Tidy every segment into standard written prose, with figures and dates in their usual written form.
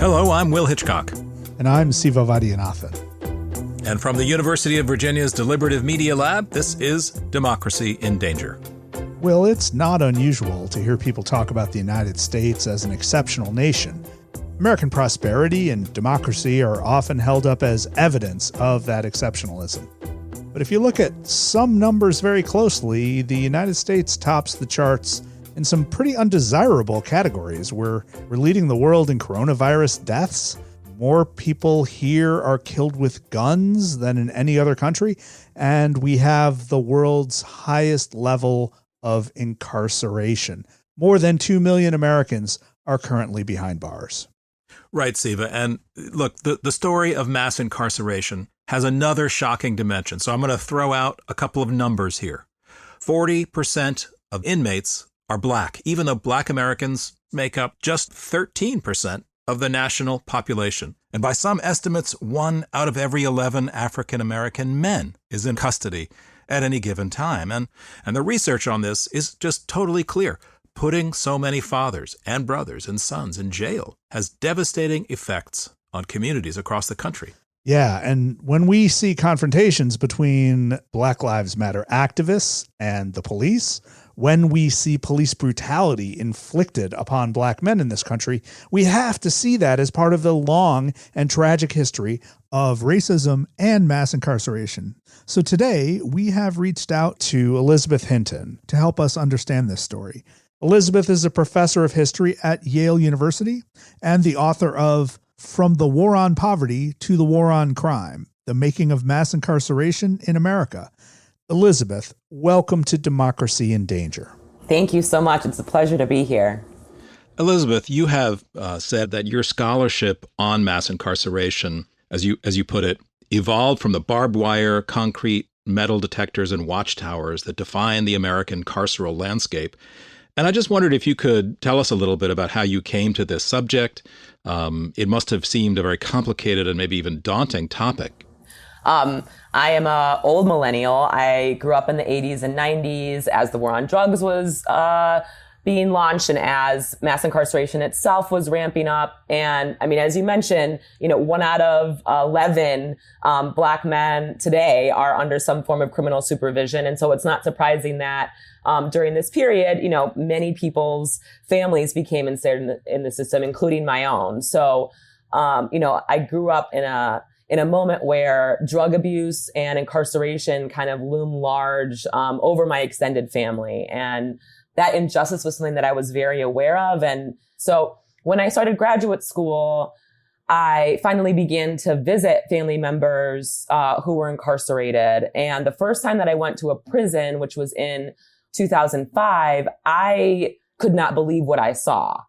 Hello, I'm Will Hitchcock. And I'm Siva Vaidyanathan. And from the University of Virginia's Deliberative Media Lab, this is Democracy in Danger. Will, it's not unusual to hear people talk about the United States as an exceptional nation. American prosperity and democracy are often held up as evidence of that exceptionalism. But if you look at some numbers very closely, the United States tops the charts in some pretty undesirable categories. We're leading the world in coronavirus deaths. More people here are killed with guns than in any other country. And we have the world's highest level of incarceration. More than 2 million Americans are currently behind bars. Right, Siva. And look, the story of mass incarceration has another shocking dimension. So I'm going to throw out a couple of numbers here. 40% of inmates are Black, even though Black Americans make up just 13% of the national population. And by some estimates, 1 out of every 11 African-American men is in custody at any given time. And the research on this is just totally clear. Putting so many fathers and brothers and sons in jail has devastating effects on communities across the country. Yeah, and when we see confrontations between Black Lives Matter activists and the police, when we see police brutality inflicted upon Black men in this country, we have to see that as part of the long and tragic history of racism and mass incarceration. So today, we have reached out to Elizabeth Hinton to help us understand this story. Elizabeth is a professor of history at Yale University and the author of From the War on Poverty to the War on Crime, The Making of Mass Incarceration in America. Elizabeth, welcome to Democracy in Danger. Thank you so much. It's a pleasure to be here. Elizabeth, you have said that your scholarship on mass incarceration, as you put it, evolved from the barbed wire, concrete, metal detectors, and watchtowers that define the American carceral landscape. And I just wondered if you could tell us a little bit about how you came to this subject. It must have seemed a very complicated and maybe even daunting topic. I am an old millennial. I grew up in the 80s and 90s as the war on drugs was being launched and as mass incarceration itself was ramping up. And I mean, as you mentioned, 1 out of 11 Black men today are under some form of criminal supervision. And so it's not surprising that during this period, many people's families became ensnared in the system, including my own. So, I grew up in a moment where drug abuse and incarceration kind of loom large over my extended family. And that injustice was something that I was very aware of. And so when I started graduate school, I finally began to visit family members who were incarcerated. And the first time that I went to a prison, which was in 2005, I could not believe what I saw.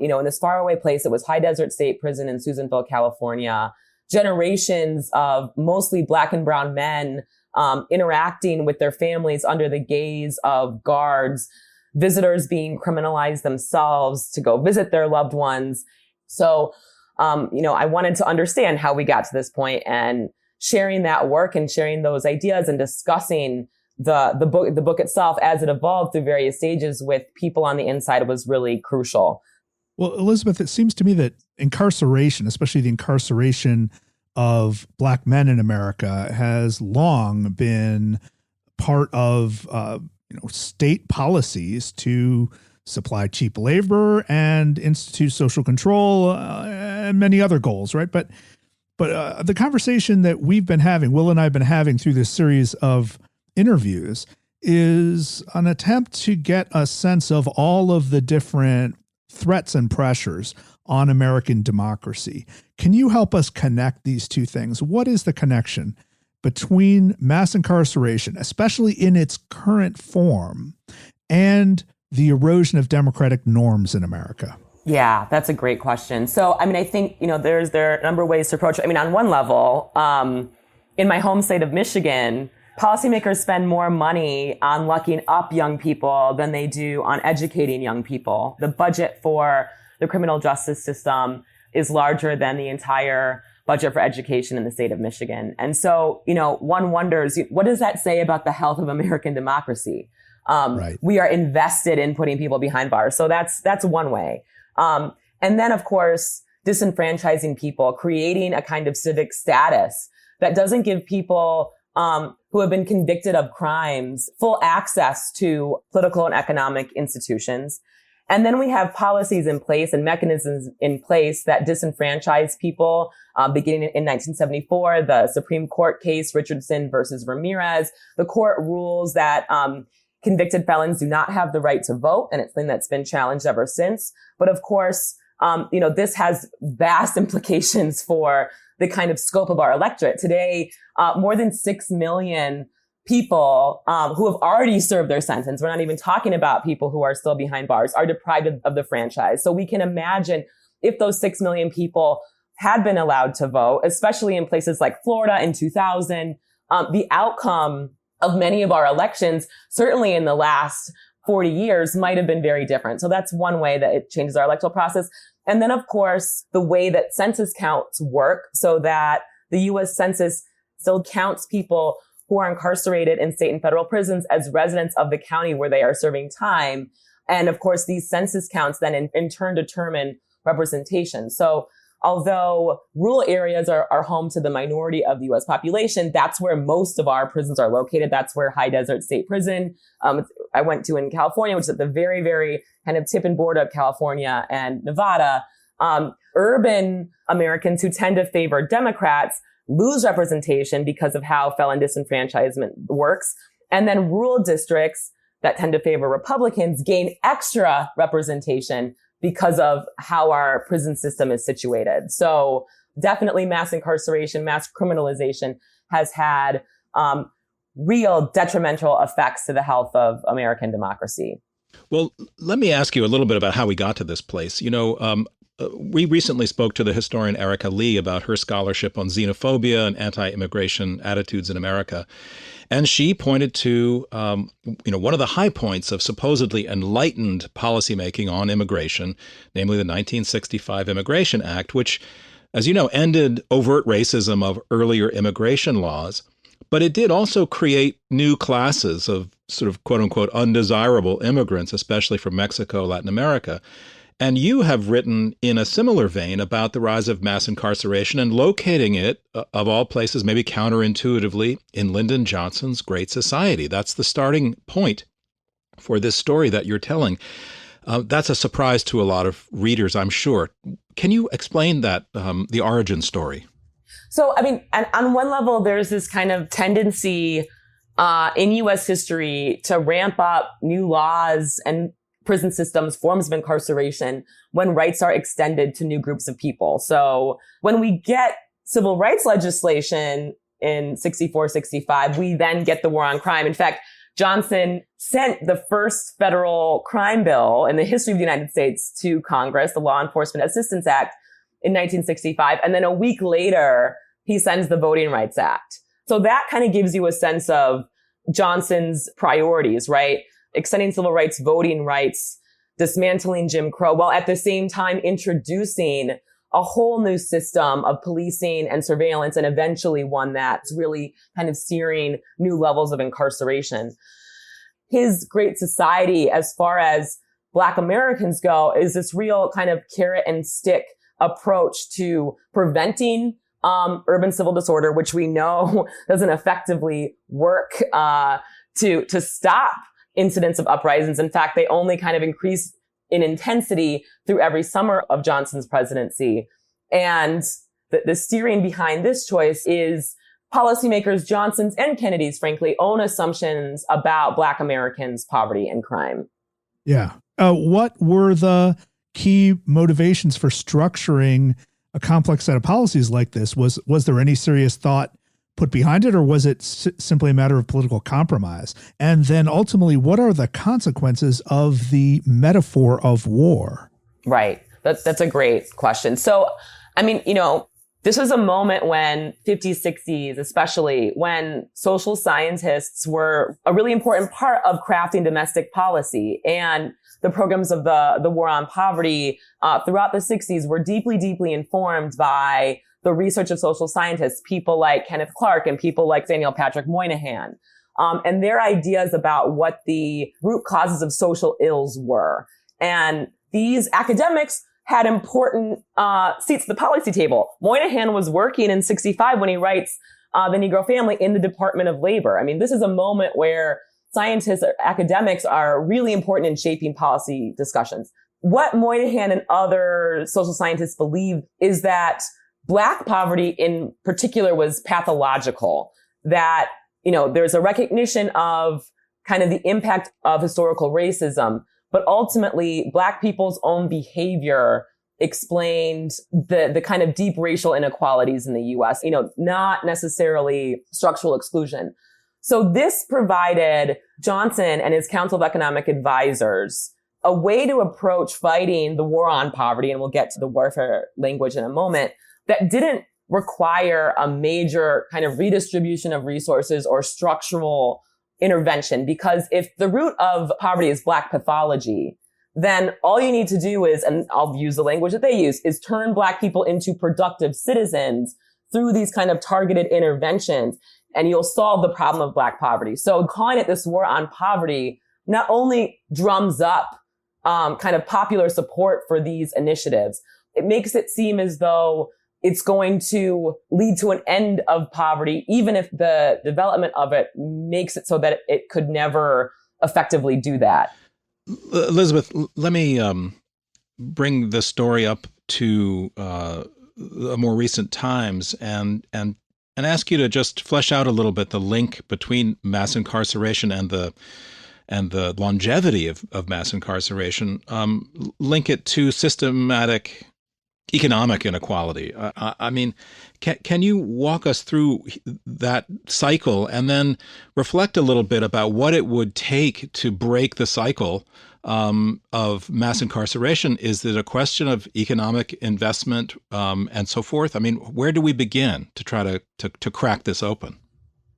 In this faraway place, it was High Desert State Prison in Susanville, California. Generations of mostly Black and brown men interacting with their families under the gaze of guards, visitors being criminalized themselves to go visit their loved ones. So, I wanted to understand how we got to this point, and sharing that work and sharing those ideas and discussing the book itself as it evolved through various stages with people on the inside was really crucial. Well, Elizabeth, it seems to me that incarceration, especially the incarceration of Black men in America, has long been part of state policies to supply cheap labor and institute social control and many other goals, right? But the conversation that we've been having, Will and I have been having through this series of interviews, is an attempt to get a sense of all of the different threats and pressures on American democracy. Can you help us connect these two things? What is the connection between mass incarceration, especially in its current form, and the erosion of democratic norms in America? Yeah, that's a great question. So, I think, there are a number of ways to approach it. On one level, in my home state of Michigan, policymakers spend more money on locking up young people than they do on educating young people. The budget for the criminal justice system is larger than the entire budget for education in the state of Michigan. And so, one wonders, what does that say about the health of American democracy? Right. We are invested in putting people behind bars. So that's one way. And then, of course, disenfranchising people, creating a kind of civic status that doesn't give people who have been convicted of crimes full access to political and economic institutions. And then we have policies in place and mechanisms in place that disenfranchise people, beginning in 1974, the Supreme Court case, Richardson versus Ramirez. The court rules that convicted felons do not have the right to vote, and it's something that's been challenged ever since. But of course, this has vast implications for the kind of scope of our electorate. Today, more than 6 million people who have already served their sentence, we're not even talking about people who are still behind bars, are deprived of the franchise. So we can imagine if those 6 million people had been allowed to vote, especially in places like Florida in 2000, the outcome of many of our elections, certainly in the last 40 years, might have been very different. So that's one way that it changes our electoral process. And then, of course, the way that census counts work, so that the U.S. Census still counts people who are incarcerated in state and federal prisons as residents of the county where they are serving time. And of course, these census counts then in turn determine representation. So although rural areas are home to the minority of the U.S. population, that's where most of our prisons are located. That's where High Desert State Prison, I went to in California, which is at the very, very kind of tip and border of California and Nevada. Urban Americans who tend to favor Democrats lose representation because of how felon disenfranchisement works. And then rural districts that tend to favor Republicans gain extra representation because of how our prison system is situated. So definitely mass incarceration, mass criminalization has had real detrimental effects to the health of American democracy. Well, let me ask you a little bit about how we got to this place. We recently spoke to the historian Erica Lee about her scholarship on xenophobia and anti-immigration attitudes in America. And she pointed to, one of the high points of supposedly enlightened policymaking on immigration, namely the 1965 Immigration Act, which, as you know, ended overt racism of earlier immigration laws. But it did also create new classes of sort of quote unquote undesirable immigrants, especially from Mexico, Latin America. And you have written in a similar vein about the rise of mass incarceration and locating it, of all places, maybe counterintuitively, in Lyndon Johnson's Great Society. That's the starting point for this story that you're telling. That's a surprise to a lot of readers, I'm sure. Can you explain that, the origin story? So, on one level, there's this kind of tendency in U.S. history to ramp up new laws and prison systems, forms of incarceration, when rights are extended to new groups of people. So when we get civil rights legislation in 64, 65, we then get the war on crime. In fact, Johnson sent the first federal crime bill in the history of the United States to Congress, the Law Enforcement Assistance Act, in 1965. And then a week later, he sends the Voting Rights Act. So that kind of gives you a sense of Johnson's priorities, right? Extending civil rights, voting rights, dismantling Jim Crow, while at the same time introducing a whole new system of policing and surveillance, and eventually one that's really kind of searing new levels of incarceration. His Great Society, as far as Black Americans go, is this real kind of carrot and stick approach to preventing urban civil disorder, which we know doesn't effectively work to stop incidents of uprisings. In fact, they only kind of increase in intensity through every summer of Johnson's presidency. And the steering behind this choice is policymakers Johnson's and Kennedy's, frankly, own assumptions about Black Americans' poverty and crime. Yeah. What were the key motivations for structuring a complex set of policies like this? Was there any serious thought put behind it, or was it simply a matter of political compromise? And then ultimately, what are the consequences of the metaphor of war? Right. That's a great question. So, this was a moment when 50s, 60s, especially when social scientists were a really important part of crafting domestic policy. And the programs of the War on Poverty throughout the 60s were deeply, deeply informed by the research of social scientists, people like Kenneth Clark and people like Daniel Patrick Moynihan, and their ideas about what the root causes of social ills were. And these academics had important seats at the policy table. Moynihan was working in 65 when he writes The Negro Family in the Department of Labor. I mean, this is a moment where scientists or academics are really important in shaping policy discussions. What Moynihan and other social scientists believed is that Black poverty in particular was pathological, that, there's a recognition of kind of the impact of historical racism, but ultimately Black people's own behavior explained the kind of deep racial inequalities in the US, not necessarily structural exclusion. So this provided Johnson and his Council of Economic Advisors a way to approach fighting the war on poverty, and we'll get to the warfare language in a moment, that didn't require a major kind of redistribution of resources or structural intervention. Because if the root of poverty is Black pathology, then all you need to do is, and I'll use the language that they use, is turn Black people into productive citizens through these kind of targeted interventions, and you'll solve the problem of Black poverty. So calling it this war on poverty not only drums up kind of popular support for these initiatives, it makes it seem as though it's going to lead to an end of poverty, even if the development of it makes it so that it could never effectively do that. Elizabeth, let me bring the story up to more recent times and ask you to just flesh out a little bit the link between mass incarceration and the longevity of mass incarceration. Link it to systematic economic inequality. I mean, can you walk us through that cycle and then reflect a little bit about what it would take to break the cycle of mass incarceration? Is it a question of economic investment and so forth? I mean, where do we begin to try to crack this open?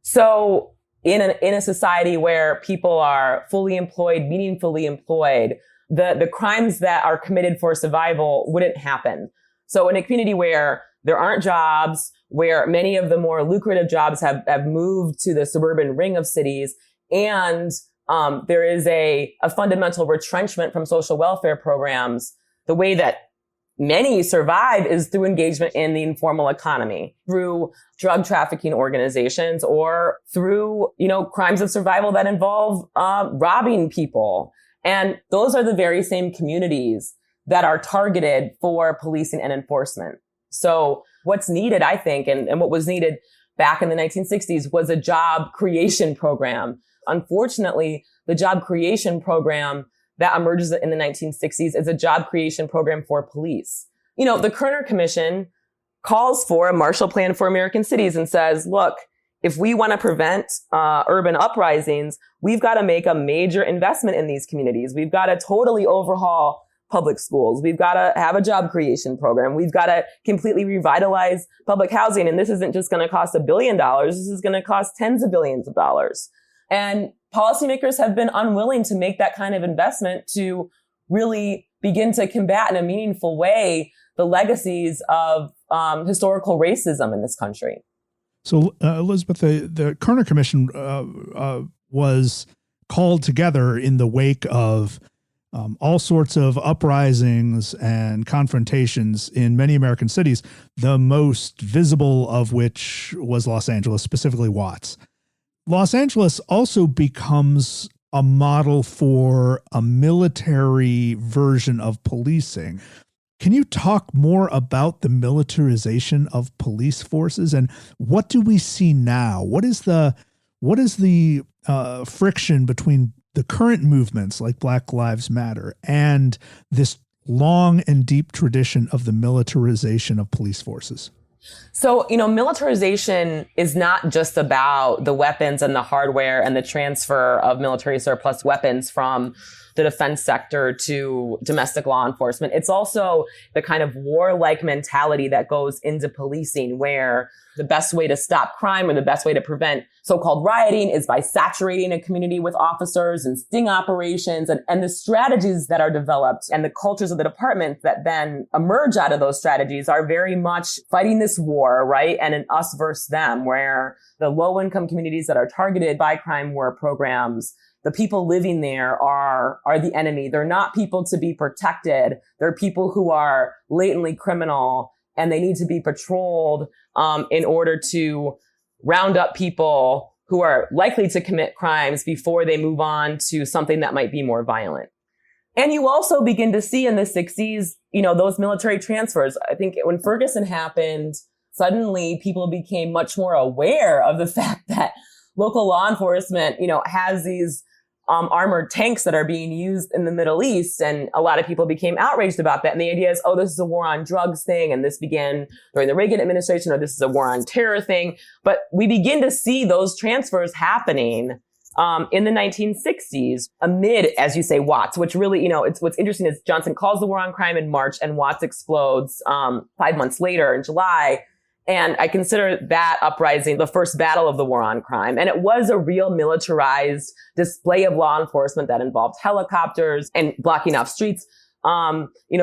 So in a society where people are fully employed, meaningfully employed, the crimes that are committed for survival wouldn't happen. So in a community where there aren't jobs, where many of the more lucrative jobs have moved to the suburban ring of cities, and there is a fundamental retrenchment from social welfare programs, the way that many survive is through engagement in the informal economy, through drug trafficking organizations, or through, crimes of survival that involve robbing people. And those are the very same communities that are targeted for policing and enforcement. So what's needed, I think, and what was needed back in the 1960s was a job creation program. Unfortunately, the job creation program that emerges in the 1960s is a job creation program for police. The Kerner Commission calls for a Marshall Plan for American cities and says, look, if we want to prevent urban uprisings, we've got to make a major investment in these communities. We've got to totally overhaul public schools. We've got to have a job creation program. We've got to completely revitalize public housing. And this isn't just going to cost $1 billion. This is going to cost tens of billions of dollars. And policymakers have been unwilling to make that kind of investment to really begin to combat in a meaningful way the legacies of historical racism in this country. So, Elizabeth, the Kerner Commission was called together in the wake of all sorts of uprisings and confrontations in many American cities, the most visible of which was Los Angeles, specifically Watts. Los Angeles also becomes a model for a military version of policing. Can you talk more about the militarization of police forces, and what do we see now? What is the friction between the current movements like Black Lives Matter and this long and deep tradition of the militarization of police forces? So, militarization is not just about the weapons and the hardware and the transfer of military surplus weapons from the defense sector to domestic law enforcement. It's also the kind of warlike mentality that goes into policing, where the best way to stop crime or the best way to prevent so-called rioting is by saturating a community with officers and sting operations, and the strategies that are developed and the cultures of the department that then emerge out of those strategies are very much fighting this war, right? And an us versus them, where the low-income communities that are targeted by crime war programs the people living there are the enemy. They're not people to be protected. They're people who are latently criminal, and they need to be patrolled in order to round up people who are likely to commit crimes before they move on to something that might be more violent. And you also begin to see in the 60s, those military transfers. I think when Ferguson happened, suddenly people became much more aware of the fact that local law enforcement, has these armored tanks that are being used in the Middle East. And a lot of people became outraged about that. And the idea is, oh, this is a war on drugs thing. And this began during the Reagan administration, or this is a war on terror thing. But we begin to see those transfers happening in the 1960s amid, as you say, Watts, which really, what's interesting is Johnson calls the war on crime in March and Watts explodes 5 months later in July. And I consider that uprising the first battle of the war on crime. And it was a real militarized display of law enforcement that involved helicopters and blocking off streets.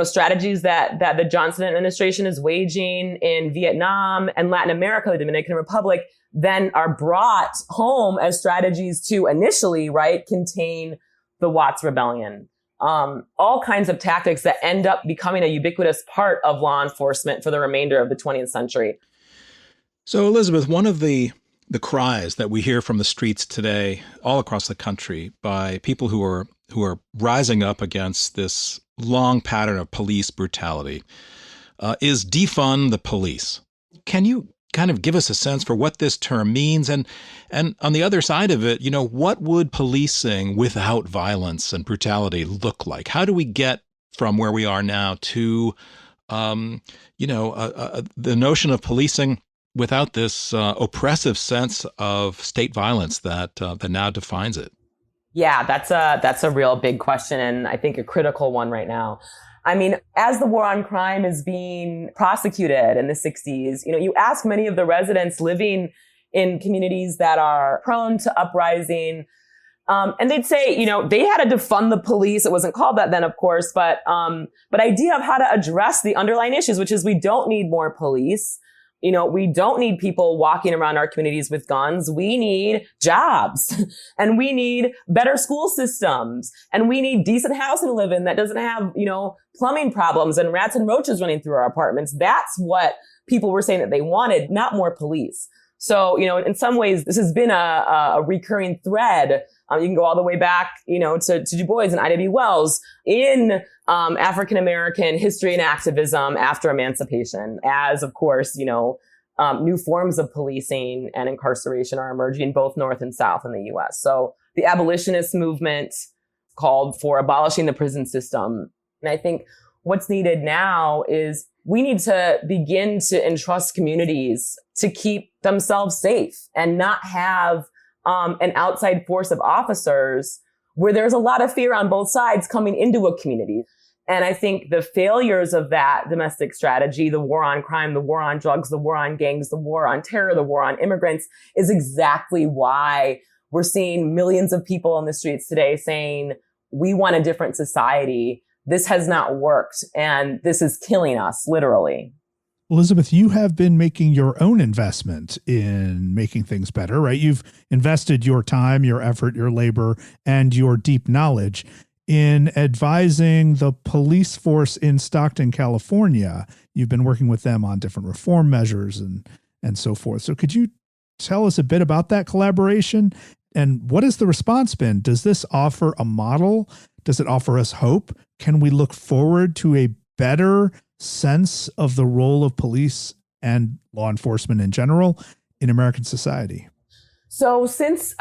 Strategies that the Johnson administration is waging in Vietnam and Latin America, the Dominican Republic, then are brought home as strategies to initially, contain the Watts Rebellion. All kinds of tactics that end up becoming a ubiquitous part of law enforcement for the remainder of the 20th century. So, Elizabeth, one of the cries that we hear from the streets today all across the country by people who are rising up against this long pattern of police brutality is defund the police. Can you kind of give us a sense for what this term means? And on the other side of it, what would policing without violence and brutality look like? How do we get from where we are now to, the notion of policing without this oppressive sense of state violence that now defines it? Yeah, that's a real big question, and I think a critical one right now. I mean, as the war on crime is being prosecuted in the 60s, you ask many of the residents living in communities that are prone to uprising, and they'd say, they had to defund the police. It wasn't called that then, of course, but idea of how to address the underlying issues, which is we don't need more police. We don't need people walking around our communities with guns. We need jobs and we need better school systems and we need decent housing to live in that doesn't have, plumbing problems and rats and roaches running through our apartments. That's what people were saying that they wanted, not more police. So, in some ways, this has been a recurring thread. You can go all the way back, to Du Bois and I.W. Wells in African-American history and activism after emancipation, as, of course, new forms of policing and incarceration are emerging both North and South in the U.S. So the abolitionist movement called for abolishing the prison system. And I think what's needed now is we need to begin to entrust communities to keep themselves safe and not have an outside force of officers where there's a lot of fear on both sides coming into a community. And I think the failures of that domestic strategy, the war on crime, the war on drugs, the war on gangs, the war on terror, the war on immigrants, is exactly why we're seeing millions of people on the streets today saying, we want a different society. This has not worked, and this is killing us, literally. Elizabeth, you have been making your own investment in making things better, right? You've invested your time, your effort, your labor, and your deep knowledge in advising the police force in Stockton, California. You've been working with them on different reform measures and so forth. So could you tell us a bit about that collaboration and what has the response been? Does this offer a model? Does it offer us hope? Can we look forward to a better sense of the role of police and law enforcement in general in American society? So since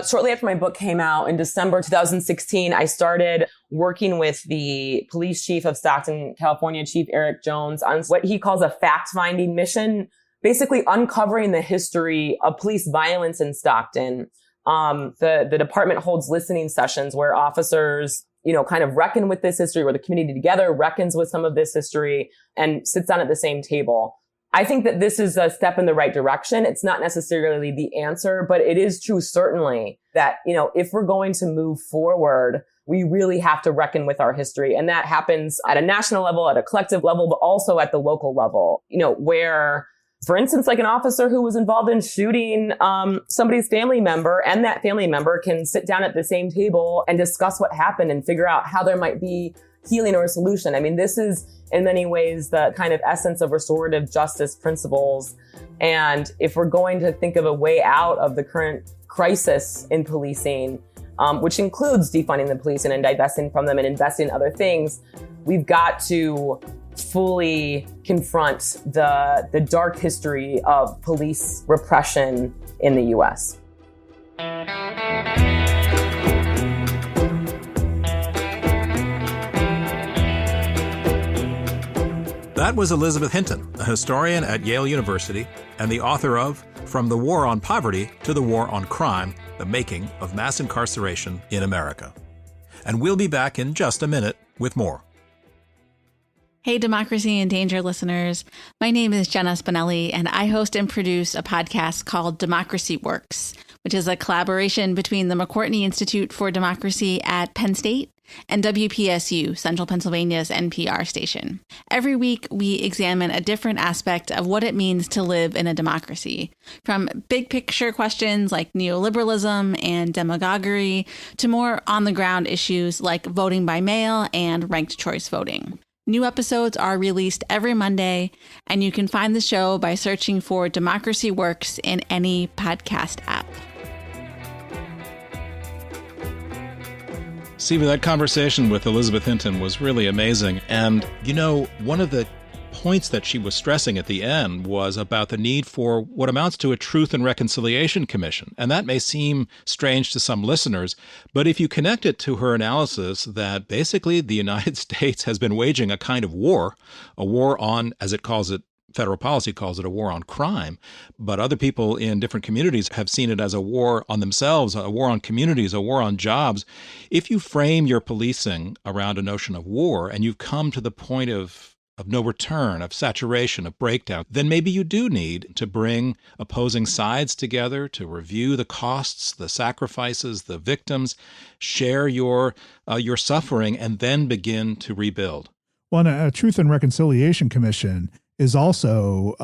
shortly after my book came out in December 2016, I started working with the police chief of Stockton, California, Chief Eric Jones, on what he calls a fact-finding mission, basically uncovering the history of police violence in Stockton. The department holds listening sessions where officers, kind of reckon with this history, where the community together reckons with some of this history and sits down at the same table. I think that this is a step in the right direction. It's not necessarily the answer, but it is true, certainly, that, if we're going to move forward, we really have to reckon with our history. And that happens at a national level, at a collective level, but also at the local level, where For instance, like an officer who was involved in shooting somebody's family member, and that family member can sit down at the same table and discuss what happened and figure out how there might be healing or a solution. I mean, this is in many ways the kind of essence of restorative justice principles. And if we're going to think of a way out of the current crisis in policing, which includes defunding the police and divesting from them and investing in other things, we've got to fully confront the dark history of police repression in the U.S. That was Elizabeth Hinton, a historian at Yale University and the author of From the War on Poverty to the War on Crime, The Making of Mass Incarceration in America. And we'll be back in just a minute with more. Hey, Democracy in Danger listeners. My name is Jenna Spinelli, and I host and produce a podcast called Democracy Works, which is a collaboration between the McCourtney Institute for Democracy at Penn State and WPSU, Central Pennsylvania's NPR station. Every week, we examine a different aspect of what it means to live in a democracy, from big picture questions like neoliberalism and demagoguery to more on-the-ground issues like voting by mail and ranked choice voting. New episodes are released every Monday, and you can find the show by searching for Democracy Works in any podcast app. Siva, that conversation with Elizabeth Hinton was really amazing. And, you know, one of the points that she was stressing at the end was about the need for what amounts to a Truth and Reconciliation Commission. And that may seem strange to some listeners, but if you connect it to her analysis that basically the United States has been waging a kind of war, a war on, as it calls it, federal policy calls it a war on crime, but other people in different communities have seen it as a war on themselves, a war on communities, a war on jobs. If you frame your policing around a notion of war and you've come to the point of no return, of saturation, of breakdown, then maybe you do need to bring opposing sides together to review the costs, the sacrifices, the victims, share your suffering, and then begin to rebuild. Well, a Truth and Reconciliation Commission is also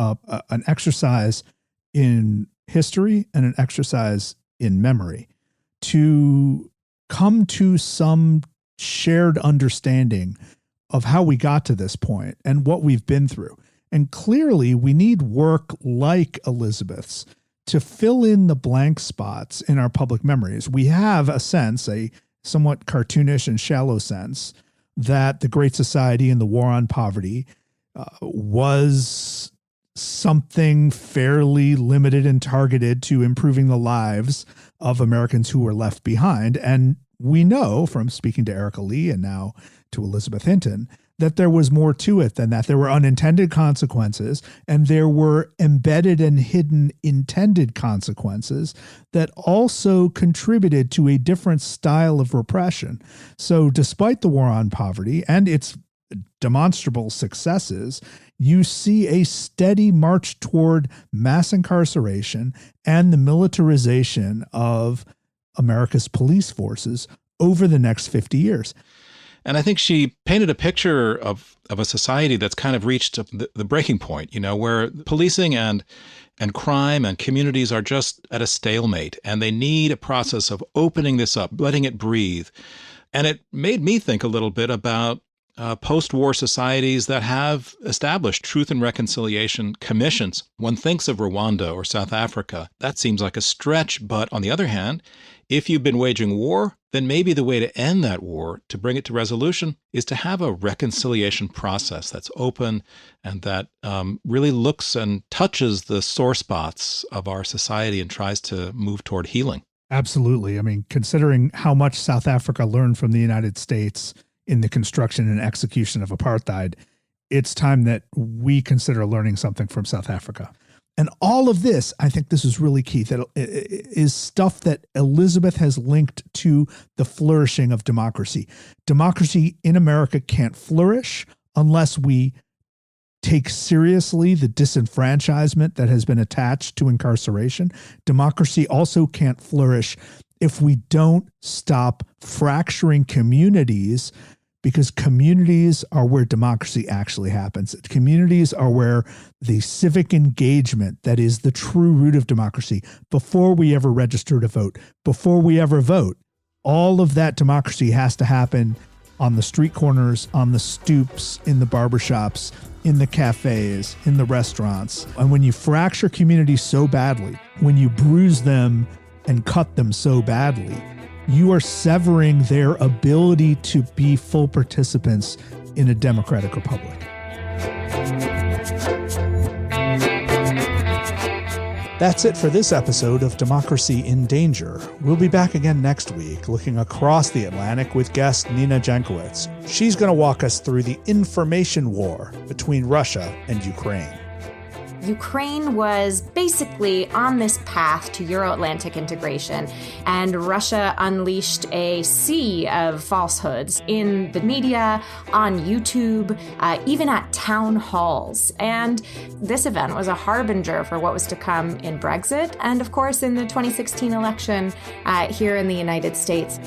an exercise in history and an exercise in memory to come to some shared understanding of how we got to this point and what we've been through. And clearly we need work like Elizabeth's to fill in the blank spots in our public memories. We have a sense, a somewhat cartoonish and shallow sense, that the Great Society and the War on Poverty was something fairly limited and targeted to improving the lives of Americans who were left behind. And we know from speaking to Erica Lee and now to Elizabeth Hinton that there was more to it than that. There were unintended consequences, and there were embedded and hidden intended consequences that also contributed to a different style of repression. So despite the War on Poverty and its demonstrable successes, you see a steady march toward mass incarceration and the militarization of America's police forces over the next 50 years. And I think she painted a picture of a society that's kind of reached the breaking point, you know, where policing and crime and communities are just at a stalemate, and they need a process of opening this up, letting it breathe. And it made me think a little bit about post-war societies that have established Truth and Reconciliation Commissions. One thinks of Rwanda or South Africa. That seems like a stretch, but on the other hand, if you've been waging war, then maybe the way to end that war, to bring it to resolution, is to have a reconciliation process that's open and that really looks and touches the sore spots of our society and tries to move toward healing. Absolutely. I mean, considering how much South Africa learned from the United States in the construction and execution of apartheid, it's time that we consider learning something from South Africa. And all of this, I think this is really key, that is stuff that Elizabeth has linked to the flourishing of democracy. Democracy in America can't flourish unless we take seriously the disenfranchisement that has been attached to incarceration. Democracy also can't flourish if we don't stop fracturing communities because communities are where democracy actually happens. Communities are where the civic engagement that is the true root of democracy, before we ever register to vote, before we ever vote, all of that democracy has to happen on the street corners, on the stoops, in the barbershops, in the cafes, in the restaurants. And when you fracture communities so badly, when you bruise them and cut them so badly, you are severing their ability to be full participants in a democratic republic. That's it for this episode of Democracy in Danger. We'll be back again next week, looking across the Atlantic with guest Nina Jankowicz. She's going to walk us through the information war between Russia and Ukraine. Ukraine was basically on this path to Euro-Atlantic integration, and Russia unleashed a sea of falsehoods in the media, on YouTube, even at town halls. And this event was a harbinger for what was to come in Brexit and, of course, in the 2016 election here in the United States.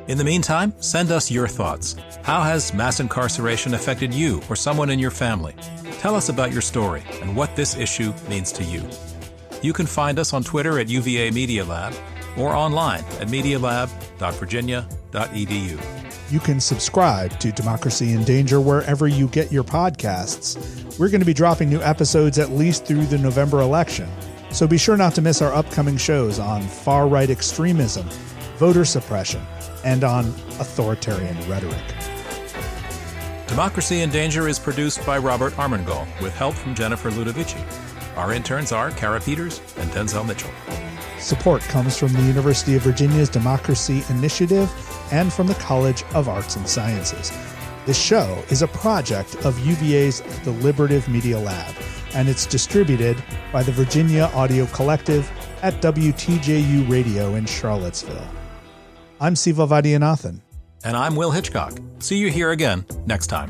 In the meantime, send us your thoughts. How has mass incarceration affected you or someone in your family? Tell us about your story and what this issue means to you. You can find us on Twitter at UVA Media Lab or online at medialab.virginia.edu. You can subscribe to Democracy in Danger wherever you get your podcasts. We're going to be dropping new episodes at least through the November election, so be sure not to miss our upcoming shows on far-right extremism, voter suppression, and on authoritarian rhetoric. Democracy in Danger is produced by Robert Armengol with help from Jennifer Ludovici. Our interns are Kara Peters and Denzel Mitchell. Support comes from the University of Virginia's Democracy Initiative and from the College of Arts and Sciences. This show is a project of UVA's Deliberative Media Lab, and it's distributed by the Virginia Audio Collective at WTJU Radio in Charlottesville. I'm Siva Vaidyanathan. And I'm Will Hitchcock. See you here again next time.